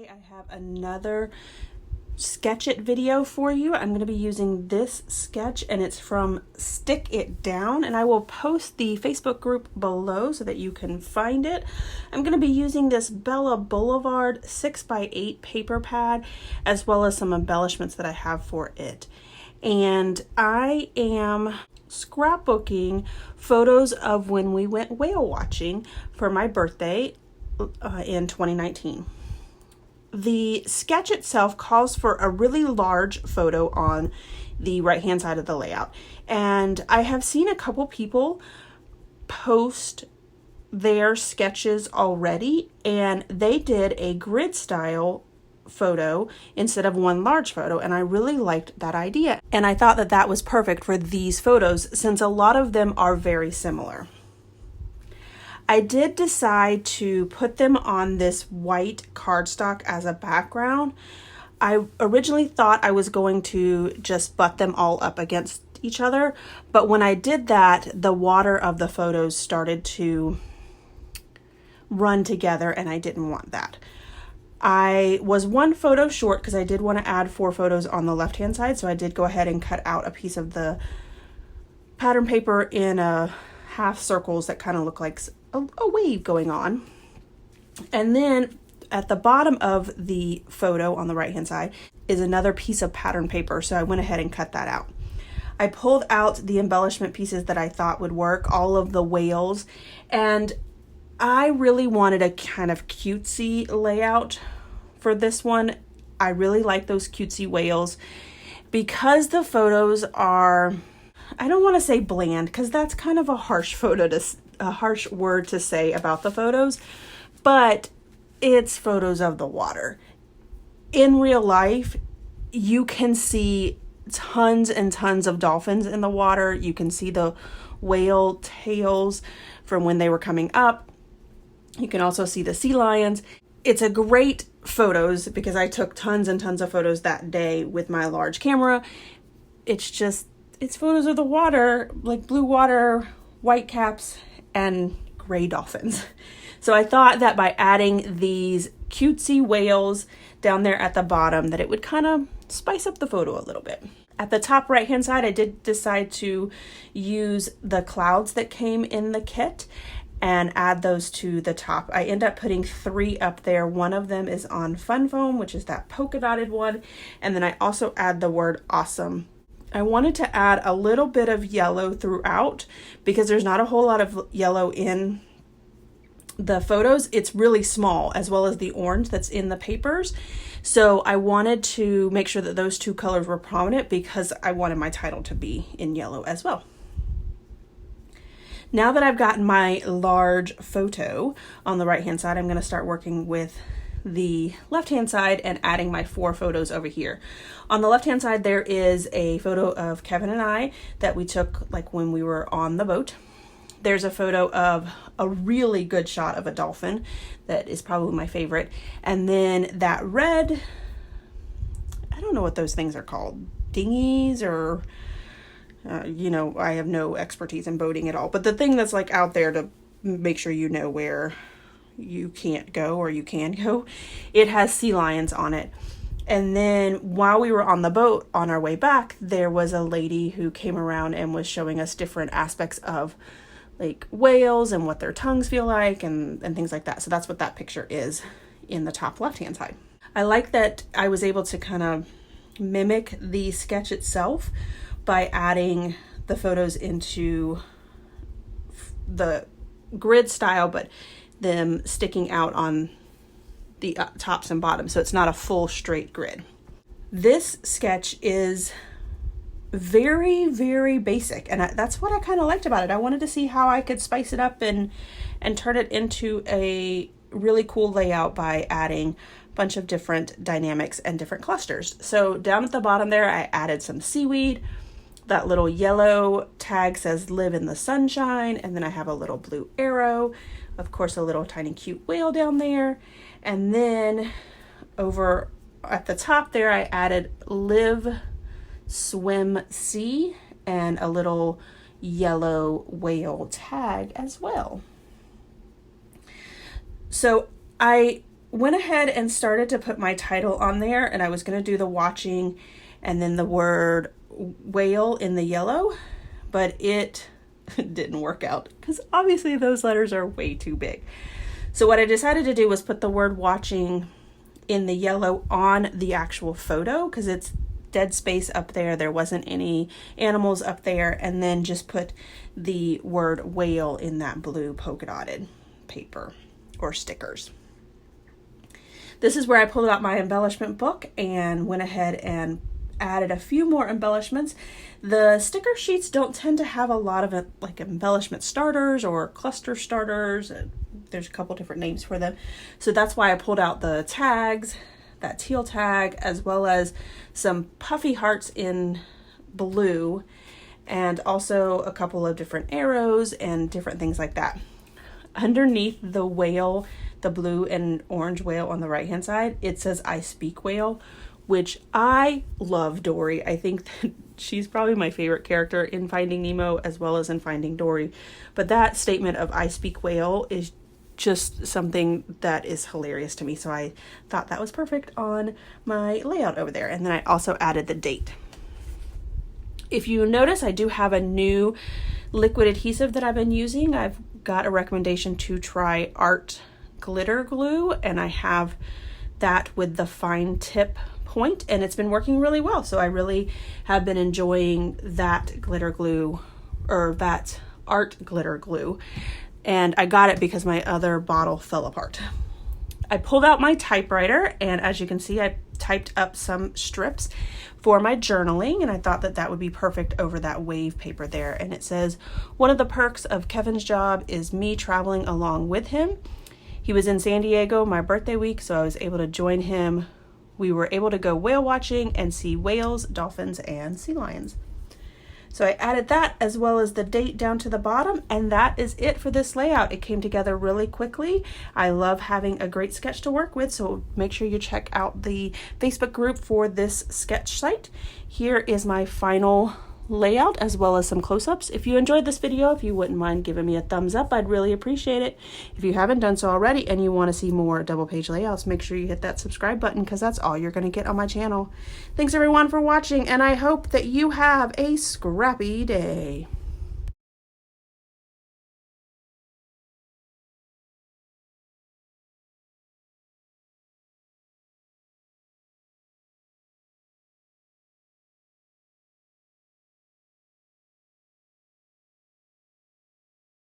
Today I have another sketch it video for you. I'm going to be using this sketch and it's from Stick It Down, and I will post the Facebook group below so that you can find it. I'm going to be using this Blvd 6x8 paper pad as well as some embellishments that I have for it. And I am scrapbooking photos of when we went whale watching for my birthday in 2019. The sketch itself calls for a really large photo on the right hand side of the layout, and I have seen a couple people post their sketches already, and they did a grid style photo instead of one large photo, and I really liked that idea, and I thought that that was perfect for these photos since a lot of them are very similar. I did decide to put them on this white cardstock as a background. I originally thought I was going to just butt them all up against each other, but when I did that, the water of the photos started to run together and I didn't want that. I was one photo short because I did want to add 4 photos on the left hand side, so I did go ahead and cut out a piece of the pattern paper in a half circles that kind of look like a wave going on. And then at the bottom of the photo on the right hand side is another piece of pattern paper, so I went ahead and cut that out. I pulled out the embellishment pieces that I thought would work, all of the whales, and I really wanted a kind of cutesy layout for this one. I really like those cutesy whales because the photos are, I don't want to say bland because that's kind of a harsh word to say about the photos, but it's photos of the water. In real life, you can see tons and tons of dolphins in the water. You can see the whale tails from when they were coming up. You can also see the sea lions. It's a great photos because I took tons and tons of photos that day with my large camera. It's photos of the water, like blue water, white caps, and gray dolphins. So I thought that by adding these cutesy whales down there at the bottom that it would kind of spice up the photo a little bit. At the top right hand side, I did decide to use the clouds that came in the kit and add those to the top. I end up putting 3 up there. One of them is on Fun Foam, which is that polka dotted one. And then I also add the word awesome. I wanted to add a little bit of yellow throughout because there's not a whole lot of yellow in the photos. It's really small, as well as the orange that's in the papers. So I wanted to make sure that those 2 colors were prominent because I wanted my title to be in yellow as well. Now that I've gotten my large photo on the right hand side, I'm going to start working with the left hand side and adding my 4 photos over here. On the left hand side there is a photo of Kevin and I that we took like when we were on the boat. There's a photo of a really good shot of a dolphin that is probably my favorite, and then that red, I don't know what those things are called, dinghies or I have no expertise in boating at all, but the thing that's like out there to make sure you know where you can't go or you can go, it has sea lions on it. And then while we were on the boat on our way back, there was a lady who came around and was showing us different aspects of like whales and what their tongues feel like and things like that. So that's what that picture is in the top left hand side. I like that I was able to kind of mimic the sketch itself by adding the photos into the grid style, but them sticking out on the tops and bottoms, so it's not a full straight grid. This sketch is very, very basic, and that's what I kind of liked about it. I wanted to see how I could spice it up and turn it into a really cool layout by adding a bunch of different dynamics and different clusters. So down at the bottom there, I added some seaweed. That little yellow tag says live in the sunshine, and then I have a little blue arrow, of course a little tiny cute whale down there, and then over at the top there I added live, swim, sea, and a little yellow whale tag as well. So I went ahead and started to put my title on there, and I was going to do the watching and then the word whale in the yellow, but it didn't work out because obviously those letters are way too big. So what I decided to do was put the word watching in the yellow on the actual photo because it's dead space up there. There wasn't any animals up there, and then just put the word whale in that blue polka dotted paper or stickers. This is where I pulled out my embellishment book and went ahead and added a few more embellishments. The sticker sheets don't tend to have a lot of like embellishment starters or cluster starters. There's a couple different names for them. So that's why I pulled out the tags, that teal tag, as well as some puffy hearts in blue, and also a couple of different arrows and different things like that. Underneath the whale, the blue and orange whale on the right hand side, it says I speak whale, which I love Dory. I think that she's probably my favorite character in Finding Nemo as well as in Finding Dory. But that statement of I speak whale is just something that is hilarious to me. So I thought that was perfect on my layout over there. And then I also added the date. If you notice, I do have a new liquid adhesive that I've been using. I've got a recommendation to try Art Glitter Glue, and I have that with the fine tip point, and it's been working really well. So I really have been enjoying that glitter glue, or that Art Glitter Glue, and I got it because my other bottle fell apart. I pulled out my typewriter, and as you can see, I typed up some strips for my journaling, and I thought that that would be perfect over that wave paper there. And it says, one of the perks of Kevin's job is me traveling along with him. He was in San Diego my birthday week, so I was able to join him. We were able to go whale watching and see whales, dolphins, and sea lions. So I added that as well as the date down to the bottom, and that is it for this layout. It came together really quickly. I love having a great sketch to work with, so make sure you check out the Facebook group for this sketch site. Here is my final layout as well as some close-ups. If you enjoyed this video, if you wouldn't mind giving me a thumbs up, I'd really appreciate it. If you haven't done so already and you want to see more double page layouts, make sure you hit that subscribe button because that's all you're going to get on my channel. Thanks everyone for watching, and I hope that you have a scrappy day.